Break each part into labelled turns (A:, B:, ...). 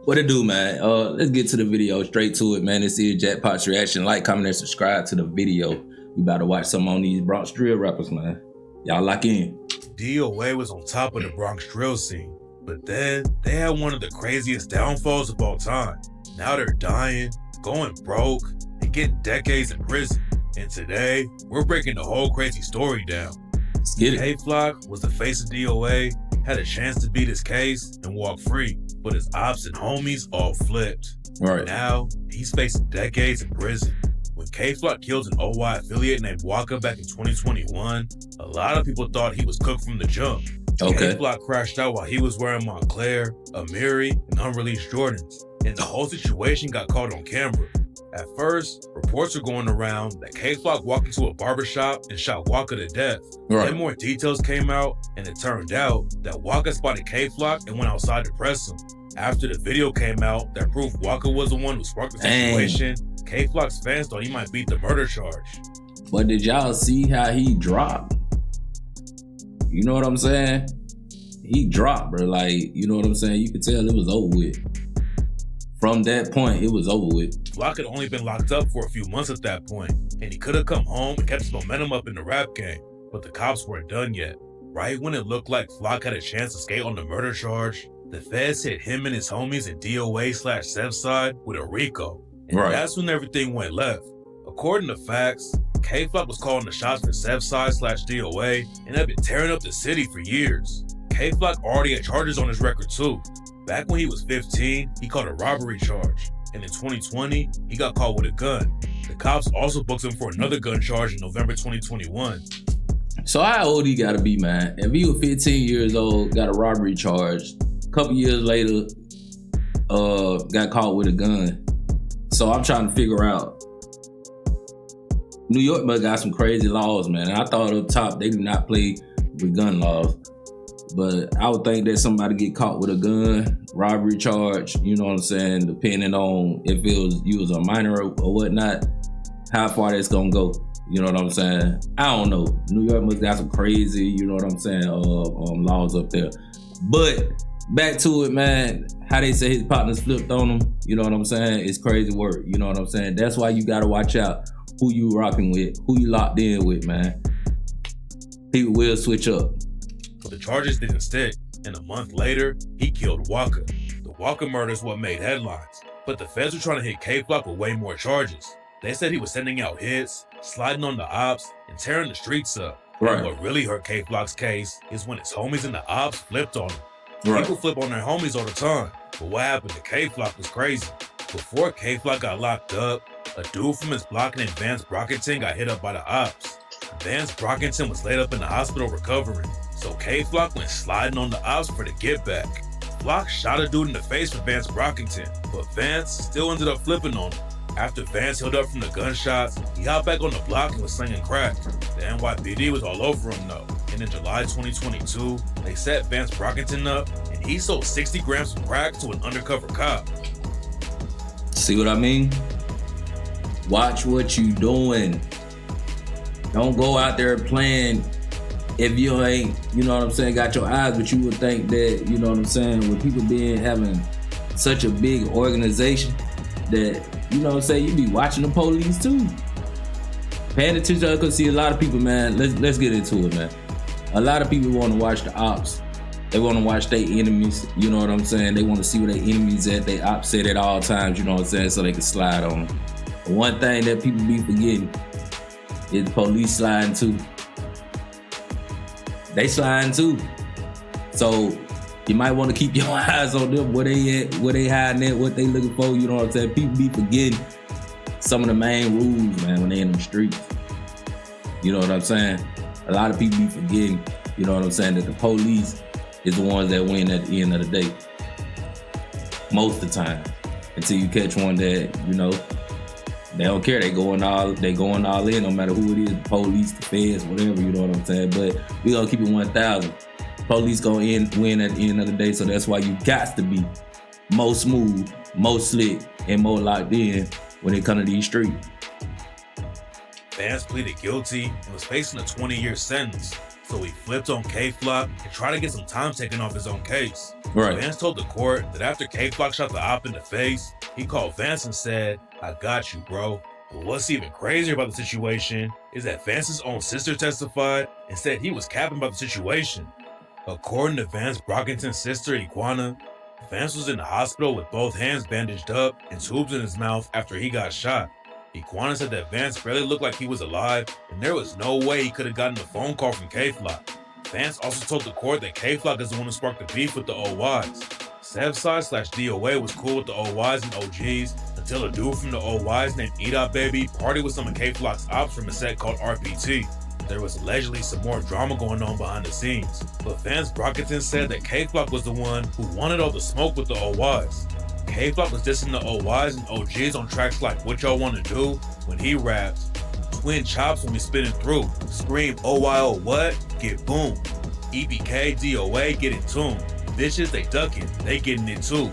A: What it do, man? Let's get to the video, straight to it, man. This is Jackpot's reaction. Like, comment, and subscribe to the video. We about to watch some on these Bronx drill rappers, man. Y'all lock in.
B: DOA was on top of the Bronx drill scene, but then they had one of the craziest downfalls of all time. Now they're dying, going broke, and getting decades in prison. And today, we're breaking the whole crazy story down.
A: Let's get it.
B: K-Flock was the face of DOA, had a chance to beat his case and walk free, but his ops and homies all flipped.
A: Right.
B: Now, he's facing decades in prison. When K-Flock killed an OY affiliate named Waka back in 2021, a lot of people thought he was cooked from the jump.
A: Okay.
B: K-Flock crashed out while he was wearing Montclair, Amiri, and unreleased Jordans, and the whole situation got caught on camera. At first, reports were going around that K-Flock walked into a barbershop and shot Waka to death.
A: Right.
B: Then more details came out, and it turned out that Waka spotted K-Flock and went outside to press him. After the video came out that proved Waka was the one who sparked the situation, K-Flock's fans thought he might beat the murder charge.
A: But did y'all see how he dropped? You know what I'm saying? He dropped, bro. Like, you know what I'm saying? You could tell it was over with. From that point, it was over with.
B: Flock had only been locked up for a few months at that point, and he could have come home and kept his momentum up in the rap game, but the cops weren't done yet. Right when it looked like Flock had a chance to skate on the murder charge, the feds hit him and his homies in DOA/Sev's side with a Rico, and that's when everything went left. According to facts, K-Flock was calling the shots for Sev's side/DOA and had been tearing up the city for years. K-Flock already had charges on his record too. Back when he was 15, he caught a robbery charge, and in 2020, he got caught with a gun. The cops also booked him for another gun charge in November 2021.
A: So how old he gotta be, man? If he was 15 years old, got a robbery charge, a couple years later, got caught with a gun. So I'm trying to figure out. New York must got some crazy laws, man. And I thought up top they do not play with gun laws. But I would think that somebody get caught with a gun, robbery charge, you know what I'm saying, depending on if you was a minor or whatnot, how far that's gonna go. You know what I'm saying? I don't know. New York must got some crazy, you know what I'm saying, laws up there. But back to it, man, how they say his partners flipped on him, you know what I'm saying? It's crazy work, you know what I'm saying? That's why you gotta watch out who you rocking with, who you locked in with, man. People will switch up.
B: But the charges didn't stick, and a month later, he killed Waka. The Waka murder is what made headlines, but the feds were trying to hit K-Flock with way more charges. They said he was sending out hits, sliding on the ops, and tearing the streets up.
A: Right.
B: And what really hurt K-Flock's case is when his homies and the ops flipped on him.
A: Right.
B: People flip on their homies all the time, but what happened to K-Flock was crazy. Before K-Flock got locked up, a dude from his block named Vance Brockington got hit up by the ops. Vance Brockington was laid up in the hospital recovering, so K-Flock went sliding on the ops for the get back. Flock shot a dude in the face for Vance Brockington, but Vance still ended up flipping on him. After Vance healed up from the gunshots, he hopped back on the block and was slinging crack. The NYPD was all over him though, and in July 2022, they set Vance Brockington up, and he sold 60 grams of crack to an undercover cop.
A: See what I mean? Watch what you doing. Don't go out there playing if you ain't, you know what I'm saying, got your eyes, but you would think that, you know what I'm saying, with people having such a big organization that, you know what I'm saying, you be watching the police too. Paying attention, because see a lot of people, man, let's get into it, man. A lot of people want to watch the ops. They want to watch their enemies, you know what I'm saying? They want to see where their enemies at, they ops at all times, you know what I'm saying, so they can slide on them. But one thing that people be forgetting is the police sliding too. They sliding too. So you might want to keep your eyes on them, where they at, where they hiding at, what they looking for, you know what I'm saying? People be forgetting some of the main rules, man, when they in the streets. You know what I'm saying? A lot of people be forgetting, you know what I'm saying, that the police is the ones that win at the end of the day. Most of the time. Until you catch one that, you know, they don't care. They going all in, no matter who it is, the police, the feds, whatever, you know what I'm saying? But we gonna keep it 1,000. Police gonna win at the end of the day, so that's why you got to be more smooth, more slick, and more locked in when it comes to these streets.
B: Vance pleaded guilty and was facing a 20-year sentence. so he flipped on K-Flock and tried to get some time taken off his own case.
A: Right.
B: Vance told the court that after K-Flock shot the op in the face, he called Vance and said, "I got you, bro." But what's even crazier about the situation is that Vance's own sister testified and said he was capping about the situation. According to Vance Brockington's sister, Iguana, Vance was in the hospital with both hands bandaged up and tubes in his mouth after he got shot. Iguana said that Vance barely looked like he was alive, and there was no way he could have gotten a phone call from K-Flock. Vance also told the court that K-Flock is the one who sparked the beef with the OYs. Sevside/DOA was cool with the OYs and OGs until a dude from the OYs named Edop Baby partied with some of K-Flock's ops from a set called RPT. There was allegedly some more drama going on behind the scenes, but Vance Brockington said that K-Flock was the one who wanted all the smoke with the OYs. K-Flock was dissing the OYs and OGs on tracks like What Y'all Wanna Do when he raps, Twin Chops when we spinning through, Scream OYO what? Get boom. EBK, DOA get in tune. Bitches, they ducking, they getting it too.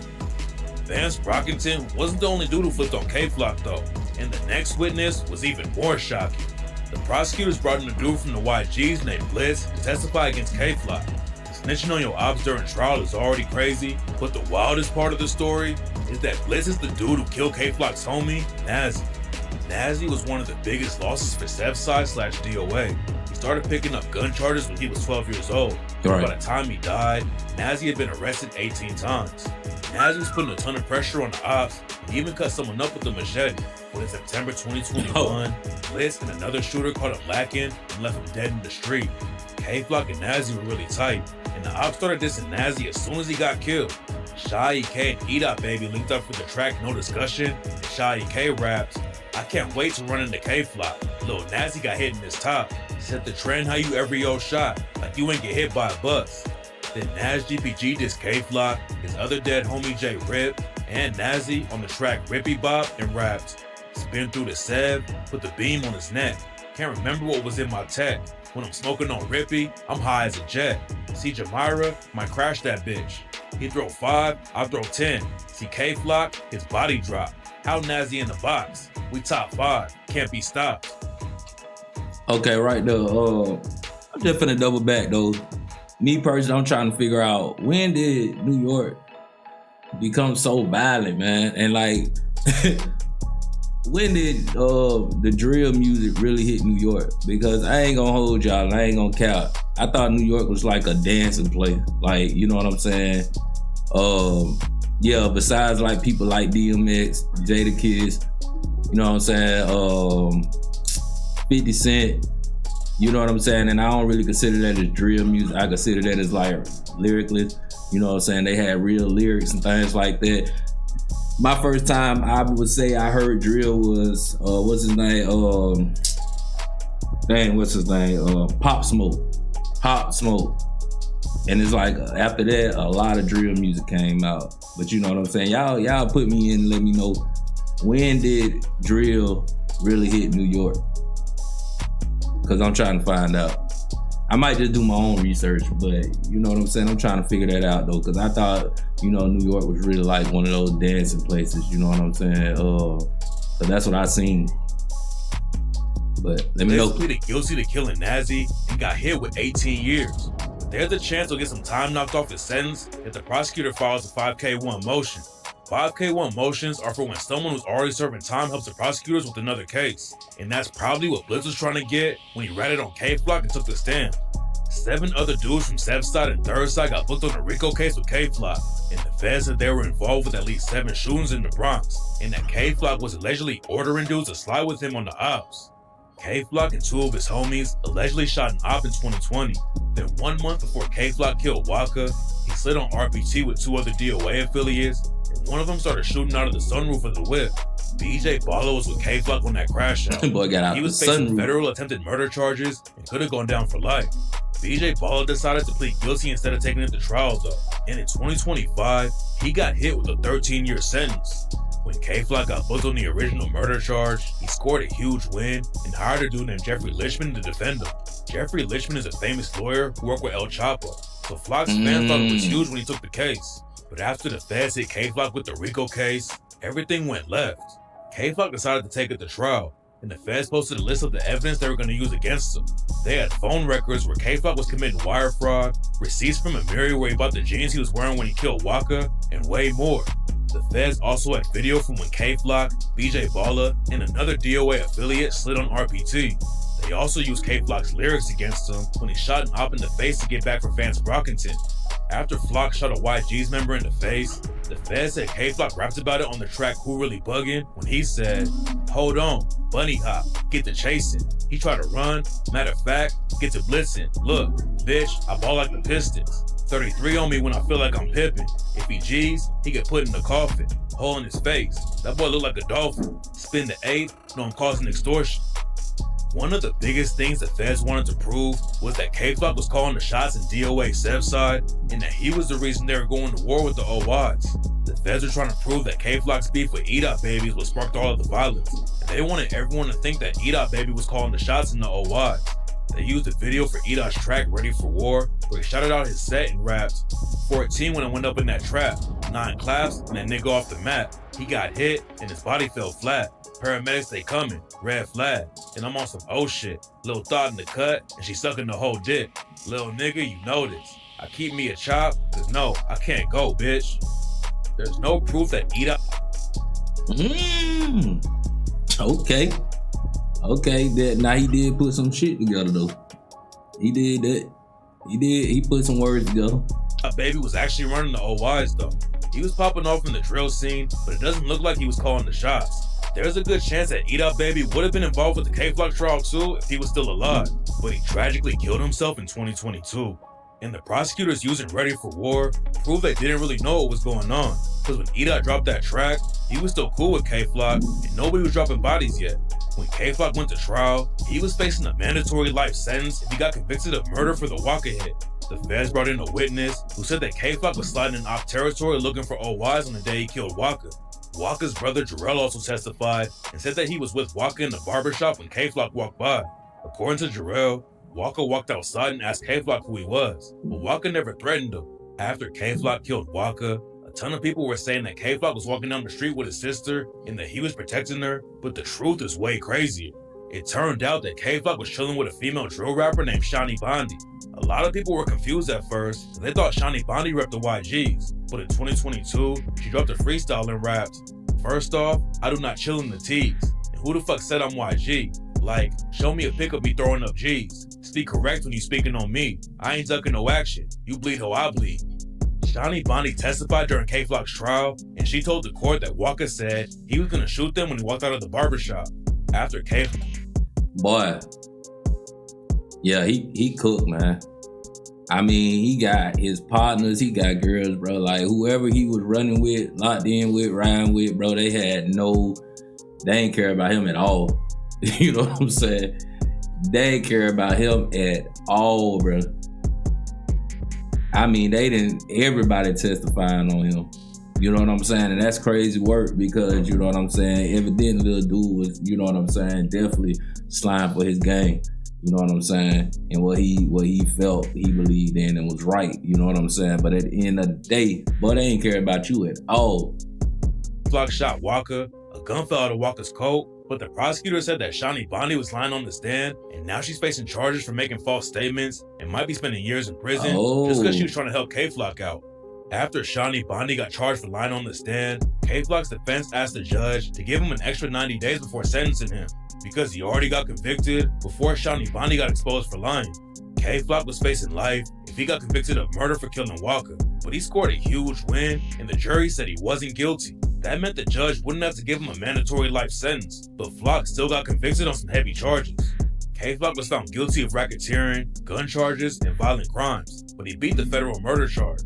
B: Vance Brockington wasn't the only dude who flipped on K-Flock though, and the next witness was even more shocking. The prosecutors brought in a dude from the YGs named Blitz to testify against K-Flock. Snitching on your ops during trial is already crazy, but the wildest part of the story is that Blitz is the dude who killed K-Flock's homie, Nazi. Nazi was one of the biggest losses for Sevside/DOA. He started picking up gun charges when he was 12 years old.
A: Right.
B: By the time he died, Nazi had been arrested 18 times. Nazi was putting a ton of pressure on the ops, and he even cut someone up with a machete. But in September 2021, Blitz and another shooter caught him lacking and left him dead in the street. K-Flock and Nazi were really tight, and the ops started dissing Nazi as soon as he got killed. Shy EK and Edop Baby linked up for the track No Discussion, and Shy EK raps, "I can't wait to run into K-Flock. Lil Nazi got hit in his top. Set the trend how you every old shot, like you ain't get hit by a bus." Then Naz GPG dissed K-Flock, his other dead homie J Rip, and Nazi on the track Rippy Bop and raps, "Spin through the Sev, put the beam on his neck. Can't remember what was in my tech. When I'm smoking on Rippy, I'm high as a jet. See Jamira, might crash that bitch. He throw 5, I throw 10. See K-Flock, his body drop. How Nazi in the box? We top 5, can't be stopped."
A: Okay, right there. I'm just finna double back though. Me personally, I'm trying to figure out when did New York become so violent, man? And like, when did the drill music really hit New York? Because I ain't gonna hold y'all, I ain't gonna cap. I thought New York was like a dancing place. Like, you know what I'm saying? Yeah, besides like people like DMX, Jadakiss, you know what I'm saying? 50 Cent, you know what I'm saying? And I don't really consider that as drill music. I consider that as like lyrically, you know what I'm saying? They had real lyrics and things like that. My first time I would say I heard drill was, what's his name? Pop Smoke. Pop Smoke. And it's like, after that, a lot of drill music came out. But you know what I'm saying? Y'all put me in and let me know, when did drill really hit New York? Because I'm trying to find out. I might just do my own research, but you know what I'm saying? I'm trying to figure that out though, because I thought, you know, New York was really like one of those dancing places, you know what I'm saying? So that's what I seen. But let me know.
B: He pleaded guilty to killing Nazi and got hit with 18 years. There's a chance he'll get some time knocked off his sentence if the prosecutor files a 5K1 motion. 5K1 motions are for when someone who's already serving time helps the prosecutors with another case. And that's probably what Blitz was trying to get when he ratted on K-Flock and took the stand. 7 other dudes from Sevside and Third Side got booked on a Rico case with K-Flock, and the feds said they were involved with at least 7 shootings in the Bronx, and that K-Flock was allegedly ordering dudes to slide with him on the ops. K-Flock and 2 of his homies allegedly shot an op in 2020. Then 1 month before K-Flock killed Waka, he slid on RPT with 2 other DOA affiliates, and one of them started shooting out of the sunroof of the whip. BJ Balla was with K-Flock on that crash out.
A: Boy got out.
B: He was facing federal attempted murder charges and could have gone down for life. BJ Balla decided to plead guilty instead of taking it to trial though. And in 2025, he got hit with a 13-year sentence. When K-Flock got booked on the original murder charge, he scored a huge win and hired a dude named Jeffrey Lichman to defend him. Jeffrey Lichman is a famous lawyer who worked with El Chapo, so Flock's fans thought it was huge when he took the case. But after the feds hit K-Flock with the Rico case, everything went left. K-Flock decided to take it to trial, and the feds posted a list of the evidence they were going to use against him. They had phone records where K-Flock was committing wire fraud, receipts from a mirror where he bought the jeans he was wearing when he killed Waka, and way more. The feds also had video from when K-Flock, BJ Balla, and another DOA affiliate slid on RPT. They also used K-Flock's lyrics against him when he shot an op in the face to get back for Vance Brockington. After Flock shot a YG's member in the face, the feds said K-Flock rapped about it on the track Who Really Buggin' when he said, "Hold on, bunny hop, get to chasing. He tried to run, matter of fact, get to blitzing. Look, bitch, I ball like the Pistons. 33 on me when I feel like I'm pippin'. If he G's, he get put in the coffin. Hole in his face, that boy look like a dolphin. Spin the 8, know I'm causing extortion." One of the biggest things the feds wanted to prove was that K-Flock was calling the shots in DOA Sev's side, and that he was the reason they were going to war with the DOA'S. The feds were trying to prove that K-Flock's beef with Baby was what sparked all of the violence, and they wanted everyone to think that Baby was calling the shots in the DOA'S. They used a video for Edot's track Ready for War, where he shouted out his set and rapped, 14 when I went up in that trap, 9 claps and that nigga off the map. He got hit and his body fell flat. Paramedics, they coming, red flag. And I'm on some oh shit. Little thought in the cut, and she sucking the whole dick. Little nigga, you know this. I keep me a chop, cause no, I can't go, bitch. There's no proof that Edot.
A: Okay, that now he did put some shit together though. He did that. He put some words together.
B: Baby was actually running the DOA'S though. He was popping off in the drill scene, but it doesn't look like he was calling the shots. There's a good chance that Baby would have been involved with the K-Flock trial too if he was still alive, but he tragically killed himself in 2022. And the prosecutors using Ready for War proved they didn't really know what was going on, because when Edot dropped that track, he was still cool with K-Flock and nobody was dropping bodies yet. When K-Flock went to trial, he was facing a mandatory life sentence if he got convicted of murder for the Waka hit. The feds brought in a witness who said that K-Flock was sliding in op territory looking for DOA'S on the day he killed Waka. Waka's brother Jarrell also testified and said that he was with Waka in the barbershop when K-Flock walked by. According to Jarrell, Waka walked outside and asked K-Flock who he was, but Waka never threatened him. After K-Flock killed Waka, a ton of people were saying that K-Flock was walking down the street with his sister and that he was protecting her, but the truth is way crazier. It turned out that K-Flock was chilling with a female drill rapper named Shani Bondi. A lot of people were confused at first, because they thought Shani Bondi repped the YGs, but in 2022, she dropped a freestyle and rapped, "First off, I do not chill in the T's, and who the fuck said I'm YG? Like, show me a pic of me throwing up G's. Speak correct when you speaking on me. I ain't ducking no action. You bleed how I bleed." Shani Bondi testified during K-Flock's trial, and she told the court that Waka said he was gonna shoot them when he walked out of the barbershop. After K-Flock.
A: Boy. Yeah, he cooked, man. I mean, he got his partners, he got girls, bro. Like, whoever he was running with, locked in with, riding with, bro, they ain't care about him at all. You know what I'm saying? They ain't care about him at all, bro. I mean, everybody testifying on him. You know what I'm saying? And that's crazy work because, you know what I'm saying, evidently little dude was, you know what I'm saying, definitely slime for his game. You know what I'm saying? And what he felt, he believed in and was right. You know what I'm saying? But at the end of the day, boy, they ain't care about you at all.
B: Flock shot Waka. A gun fell out of Waka's coat, but the prosecutor said that Shani Bondi was lying on the stand, and now she's facing charges for making false statements and might be spending years in prison just because she was trying to help K-Flock out. After Shani Bondi got charged for lying on the stand, K-Flock's defense asked the judge to give him an extra 90 days before sentencing him, because he already got convicted before Shani Bondi got exposed for lying. K-Flock was facing life if he got convicted of murder for killing Waka, but he scored a huge win and the jury said he wasn't guilty. That meant the judge wouldn't have to give him a mandatory life sentence, but Flock still got convicted on some heavy charges. K-Flock was found guilty of racketeering, gun charges, and violent crimes, but he beat the federal murder charge.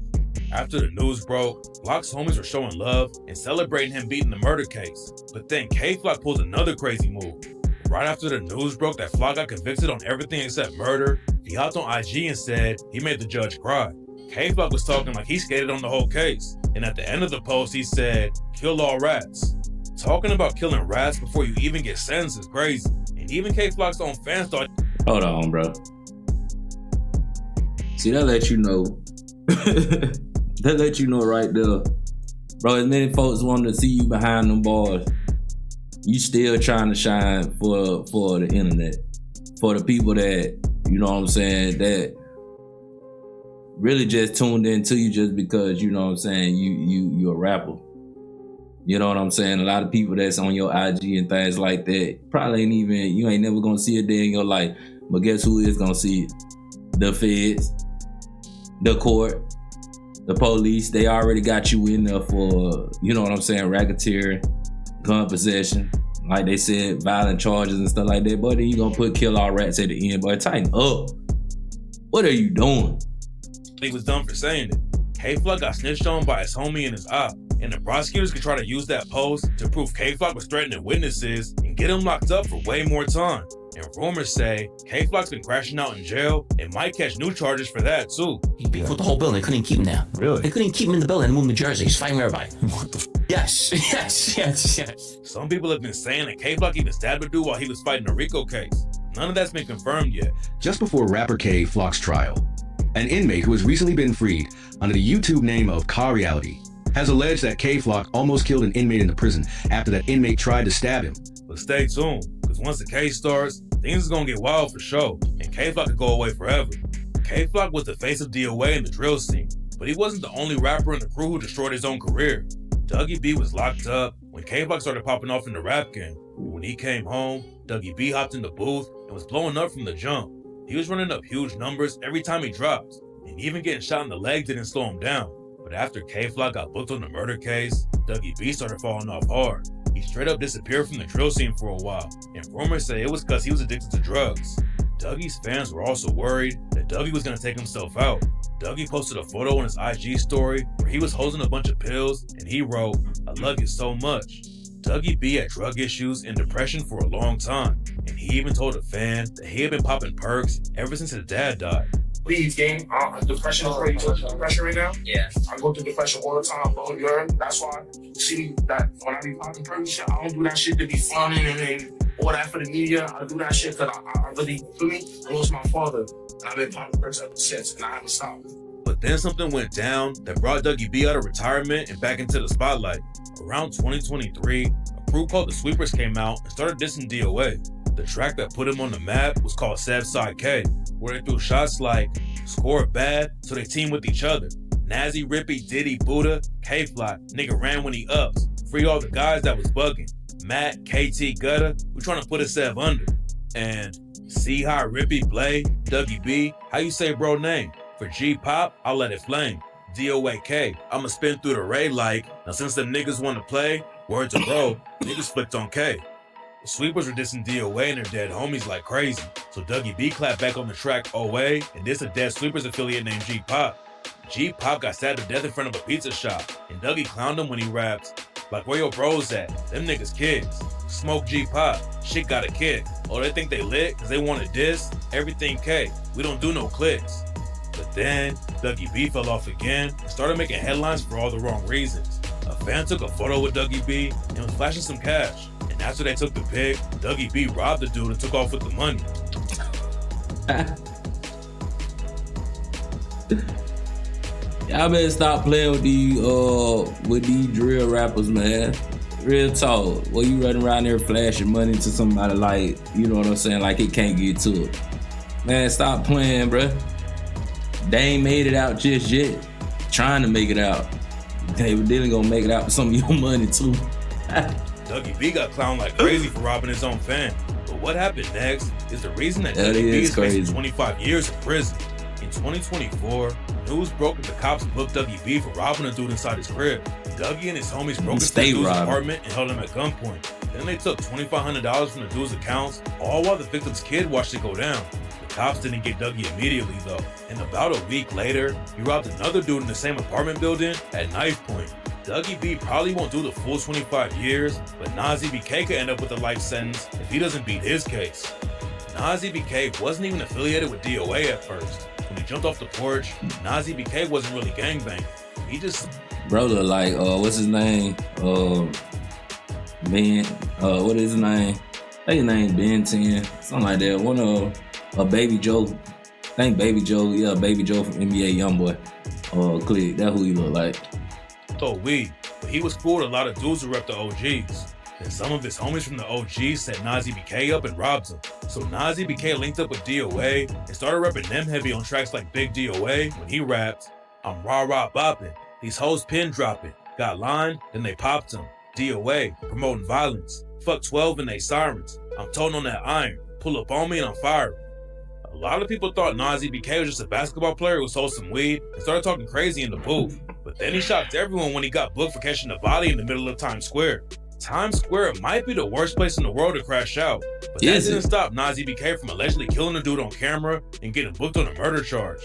B: After the news broke, Flock's homies were showing love and celebrating him beating the murder case, but then K-Flock pulled another crazy move. Right after the news broke that Flock got convicted on everything except murder, he hopped on IG and said he made the judge cry. K-Flock was talking like he skated on the whole case, and at the end of the post he said, "Kill all rats." Talking about killing rats before you even get sentenced is crazy, and even K-Flock's own fans thought.
A: Hold on, bro. See, that let you know. That let you know right there. Bro, as many folks wanted to see you behind them bars. you still trying to shine for the internet, for the people that, you know what I'm saying, that really just tuned into you just because, you know what I'm saying, you a rapper. You know what I'm saying? A lot of people that's on your IG and things like that probably you ain't never gonna see a day in your life. But guess who is gonna see it? The feds, the court, the police. They already got you in there for, you know what I'm saying, racketeering, gun possession. Like they said, violent charges and stuff like that. But then you gonna put kill all rats at the end. Boy, tighten up. What are you doing?
B: He was done for saying it. K-Flock got snitched on by his homie and his op, and the prosecutors could try to use that post to prove K-Flock was threatening witnesses and get him locked up for way more time. And rumors say K-Flock's been crashing out in jail and might catch new charges for that too.
C: He beat with the whole building. They couldn't keep him there.
D: Really?
C: They couldn't keep him in the building and move him to Jersey. He's fighting everybody. What the Yes.
B: Some people have been saying that K-Flock even stabbed a dude while he was fighting a Rico case. None of that's been confirmed yet.
D: Just before rapper K-Flock's trial, an inmate who has recently been freed under the YouTube name of Car Reality has alleged that K-Flock almost killed an inmate in the prison after that inmate tried to stab him.
B: But stay tuned, because once the case starts, things is gonna get wild for sure, and K-Flock could go away forever. K-Flock was the face of DOA in the drill scene, but he wasn't the only rapper in the crew who destroyed his own career. Dougie B was locked up when K-Flock started popping off in the rap game. When he came home, Dougie B hopped in the booth and was blowing up from the jump. He was running up huge numbers every time he dropped, and even getting shot in the leg didn't slow him down. But after K-Flock got booked on the murder case, Dougie B started falling off hard. He straight up disappeared from the drill scene for a while, and rumors say it was because he was addicted to drugs. Dougie's fans were also worried that Dougie was going to take himself out. Dougie posted a photo on his IG story where he was holding a bunch of pills, and he wrote, "I love you so much." Dougie B had drug issues and depression for a long time, and he even told a fan that he had been popping perks ever since his dad died.
E: Please, gang. Depression is really good. Depression right now.
C: Yeah.
E: I go through depression all the time, bro. You heard? That's why you see me that when I be popping perks, shit, I don't do that shit to be fronting and all that for the media. I do that shit because I really, for me, I lost my father, and I've been popping perks ever since, and I haven't stopped.
B: But then something went down that brought Dougie B out of retirement and back into the spotlight. Around 2023, a crew called the Sweepers came out and started dissing DOA. The track that put him on the map was called Seb Side K, where they threw shots like "Score bad, so they team with each other." Nazzy, Rippy, Diddy, Buddha, K-Flock, nigga ran when he ups. Free all the guys that was bugging. Matt, KT, Gutter, we trying to put a Seb under. And see how Rippy, Blay, Dougie B, how you say bro name? For G-Pop, I'll let it flame. DOAK, I'ma spin through the ray like, now since them niggas wanna play, word to bro, niggas flipped on K. The Sweepers were dissing DOA and their dead homies like crazy, so Dougie B clapped back on the track OA and dissed a dead Sweepers affiliate named G-Pop. G-Pop got stabbed to death in front of a pizza shop, and Dougie clowned him when he raps, like where your bros at? Them niggas kids. Smoke G-Pop, shit got a kick. Oh, they think they lit cause they want to diss? Everything K, we don't do no clicks. But then, Dougie B fell off again and started making headlines for all the wrong reasons. A fan took a photo with Dougie B and was flashing some cash. And after they took the pic, Dougie B robbed the dude and took off with the money.
A: Y'all better stop playing with these drill rappers, man. Real talk. Well, you running around there flashing money to somebody like, you know what I'm saying, like it can't get to it. Man, stop playing, bruh. They ain't made it out just yet. Trying to make it out. They really gonna make it out with some of your money too.
B: Dougie B got clowned like crazy for robbing his own fan. But what happened next is the reason that Dougie B is facing 25 years in prison. In 2024, news broke that the cops booked Dougie B for robbing a dude inside his crib. Dougie and his homies broke into the dude's apartment and held him at gunpoint. Then they took $2,500 from the dude's accounts, all while the victim's kid watched it go down. The cops didn't get Dougie immediately though, and about a week later, he robbed another dude in the same apartment building at knife point. Dougie B probably won't do the full 25 years, but Nazzy BK could end up with a life sentence if he doesn't beat his case. Nazzy BK wasn't even affiliated with DOA at first. When he jumped off the porch, Nazzy BK wasn't really gangbanging. He just...
A: Brother, like, what's his name? Ben, what is his name? I think his name Ben 10, something like that. One of Baby Joe. I think Baby Joe, yeah, Baby Joe from NBA Youngboy. Click, that's who he look like.
B: So weed, but he was cool with a lot of dudes who rep the OGs. Then some of his homies from the OGs set Nazi BK up and robbed him. So Nazi BK linked up with DOA and started repping them heavy on tracks like Big DOA when he rapped, "I'm rah-rah bopping, these hoes pin dropping, got lined, then they popped him. DOA, promoting violence, fuck 12 and they sirens, I'm toting on that iron, pull up on me and I'm firing." A lot of people thought Nazi BK was just a basketball player who sold some weed and started talking crazy in the booth. But then he shocked everyone when he got booked for catching a body in the middle of Times Square. Times Square might be the worst place in the world to crash out, but that didn't stop Nazi BK from allegedly killing a dude on camera and getting booked on a murder charge.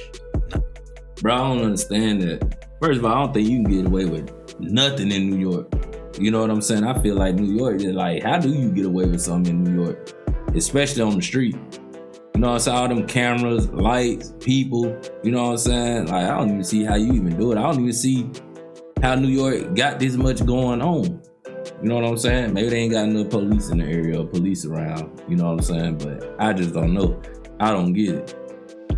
A: Bro, I don't understand that. First of all, I don't think you can get away with nothing in New York. You know what I'm saying? I feel like New York is like, how do you get away with something in New York? Especially on the street. You know what I'm saying? All them cameras, lights, people, you know what I'm saying? Like, I don't even see how you even do it. I don't even see how New York got this much going on. You know what I'm saying? Maybe they ain't got enough police in the area or police around. You know what I'm saying? But I just don't know. I don't get it.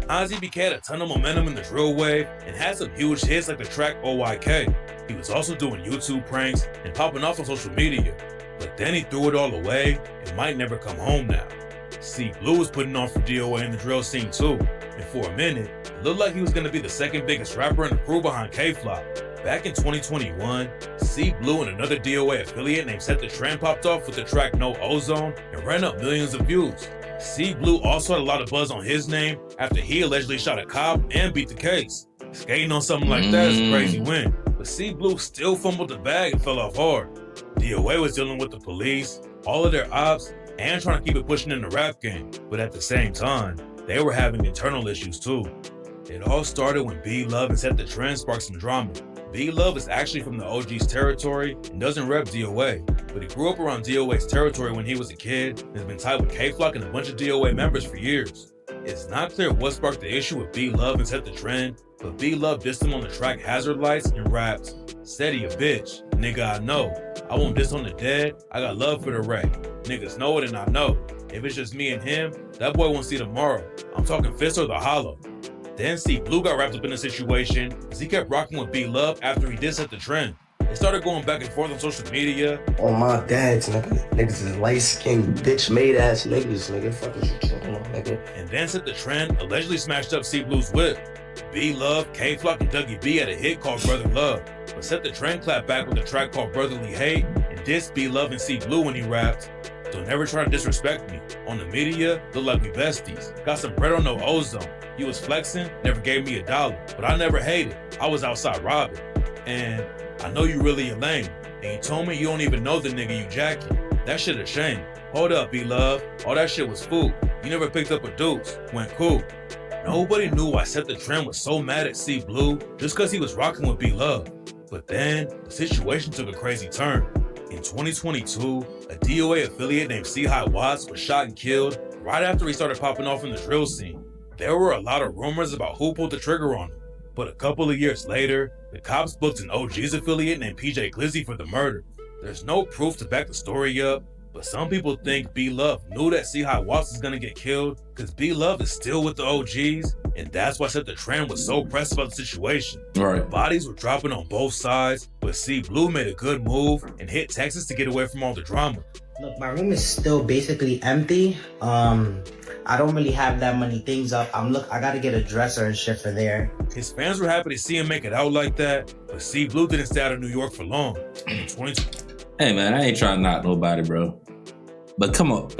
B: Nazi BK had a ton of momentum in the drill wave and had some huge hits like the track OYK. He was also doing YouTube pranks and popping off on social media. But then he threw it all away and might never come home now. C Blue was putting on for DOA in the drill scene too. And for a minute, it looked like he was going to be the second biggest rapper in the crew behind K-Flock. Back in 2021, C Blue and another DOA affiliate named Set the Trend popped off with the track No Ozone and ran up millions of views. C Blue also had a lot of buzz on his name after he allegedly shot a cop and beat the case. Skating on something like that is a crazy win, but C Blue still fumbled the bag and fell off hard. DOA was dealing with the police, all of their ops, and trying to keep it pushing in the rap game, but at the same time, they were having internal issues too. It all started when B Love and Set the Trend sparked some drama. B Love is actually from the OG's territory and doesn't rep DOA, but he grew up around DOA's territory when he was a kid and has been tied with K-Flock and a bunch of DOA members for years. It's not clear what sparked the issue with B Love and Set the Trend, but B Love dissed him on the track Hazard Lights and rapped, "Said he a bitch, nigga I know. I won't diss on the dead, I got love for the wreck. Niggas know it and I know. If it's just me and him, that boy won't see tomorrow. I'm talking fist or the hollow." Then C Blue got wrapped up in the situation as he kept rocking with B Love after he did Set the Trend. They started going back and forth on social media.
F: Oh my dads, nigga. Niggas is light-skinned, bitch-made ass niggas, nigga. Fuck is you talking about, nigga?
B: And then Set the Trend allegedly smashed up C Blue's whip. B Love, K-Flock, and Dougie B had a hit called Brother Love, but Set the Trend clapped back with a track called Brotherly Hate and dissed B Love and C Blue when he rapped, "Don't ever try to disrespect me. On the media, look like we besties. Got some bread on No Ozone. You was flexing, never gave me $1, but I never hated. I was outside robbing. And I know you really a lame. And you told me you don't even know the nigga you jacking. That shit a shame. Hold up, B Love. All that shit was food. You never picked up a deuce. Went cool." Nobody knew why Set the Trend was so mad at C Blue just because he was rocking with B Love. But then the situation took a crazy turn. In 2022, a DOA affiliate named C High Watts was shot and killed right after he started popping off in the drill scene. There were a lot of rumors about who pulled the trigger on him, but a couple of years later, the cops booked an OG's affiliate named PJ Glizzy for the murder. There's no proof to back the story up, but some people think B Love knew that C High Watts was gonna get killed because B Love is still with the OGs, and that's why Set the Trend was so pressed about the situation.
A: Right.
B: Bodies were dropping on both sides, but C Blue made a good move and hit Texas to get away from all the drama.
G: Look, my room is still basically empty. I don't really have that many things up. I gotta get a dresser and shit for there.
B: His fans were happy to see him make it out like that, but C Blue didn't stay out of New York for long. In 2020,
A: Hey man, I ain't trying to knock nobody, bro. But come on.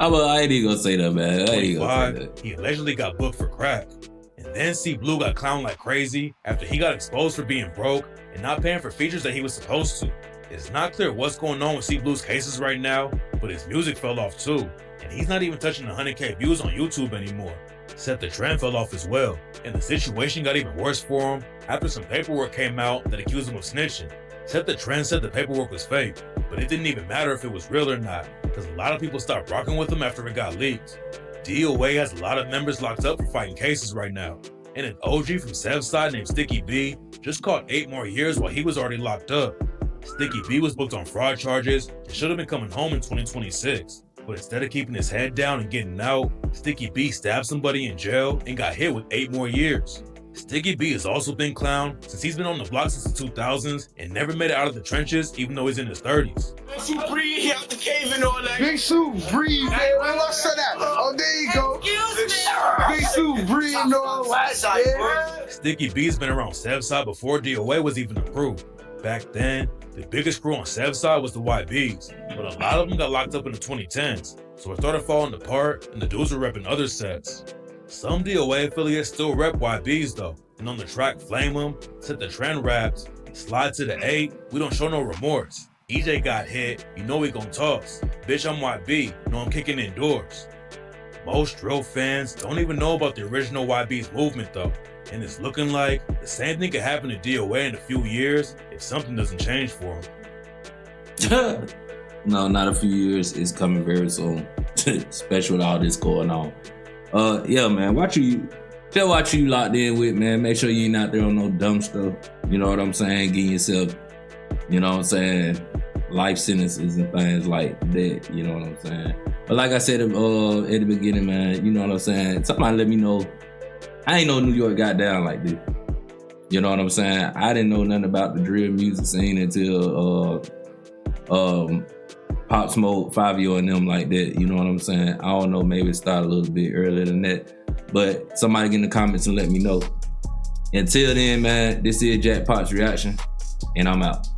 A: I ain't even gonna say that, man. I ain't even gonna say that.
B: He allegedly got booked for crack. And then C Blue got clowned like crazy after he got exposed for being broke and not paying for features that he was supposed to. It's not clear what's going on with C Blue's cases right now, but his music fell off too. And he's not even touching 100K views on YouTube anymore. Set the Trend fell off as well. And the situation got even worse for him after some paperwork came out that accused him of snitching. Set the Trend said the paperwork was fake, but it didn't even matter if it was real or not, because a lot of people stopped rocking with him after it got leaked. DOA has a lot of members locked up for fighting cases right now, and an OG from Sev's side named Sticky B just caught 8 more years while he was already locked up. Sticky B was booked on fraud charges and should have been coming home in 2026, but instead of keeping his head down and getting out, Sticky B stabbed somebody in jail and got hit with 8 more years. Sticky B has also been clowned since he's been on the block since the 2000s and never made it out of the trenches even though he's in his 30s.
E: Big Sue breathe, he out the cave and all that.
H: Big Sue breathe, man. Where I said that? Oh, there you go. Big Sue breathe and all that, man.
B: Sticky B's been around Sevside before DOA was even approved. Back then, the biggest crew on Sevside was the YBs, but a lot of them got locked up in the 2010s, so it started falling apart and the dudes were repping other sets. Some DOA affiliates still rep YBs though, and on the track Flame 'em, Set the Trend raps, Slide to the 8, we don't show no remorse. EJ got hit, you know we gon' toss. Bitch, I'm YB, know I'm kicking indoors. Most drill fans don't even know about the original YB's movement though, and it's looking like the same thing could happen to DOA in a few years if something doesn't change for him.
A: No, not a few years. It's coming very soon, especially with all this going on. Yeah, man, watch you locked in with, man. Make sure you ain't out there on no dumb stuff. You know what I'm saying? Getting yourself, you know what I'm saying, life sentences and things like that. You know what I'm saying? But like I said at the beginning, man, you know what I'm saying? Somebody let me know. I ain't know New York got down like this. You know what I'm saying? I didn't know nothing about the drill music scene until Pop Smoke, Fabio and them like that. You know what I'm saying? I don't know, maybe it started a little bit earlier than that. But somebody get in the comments and let me know. Until then, man, this is Jack Pot's reaction, and I'm out.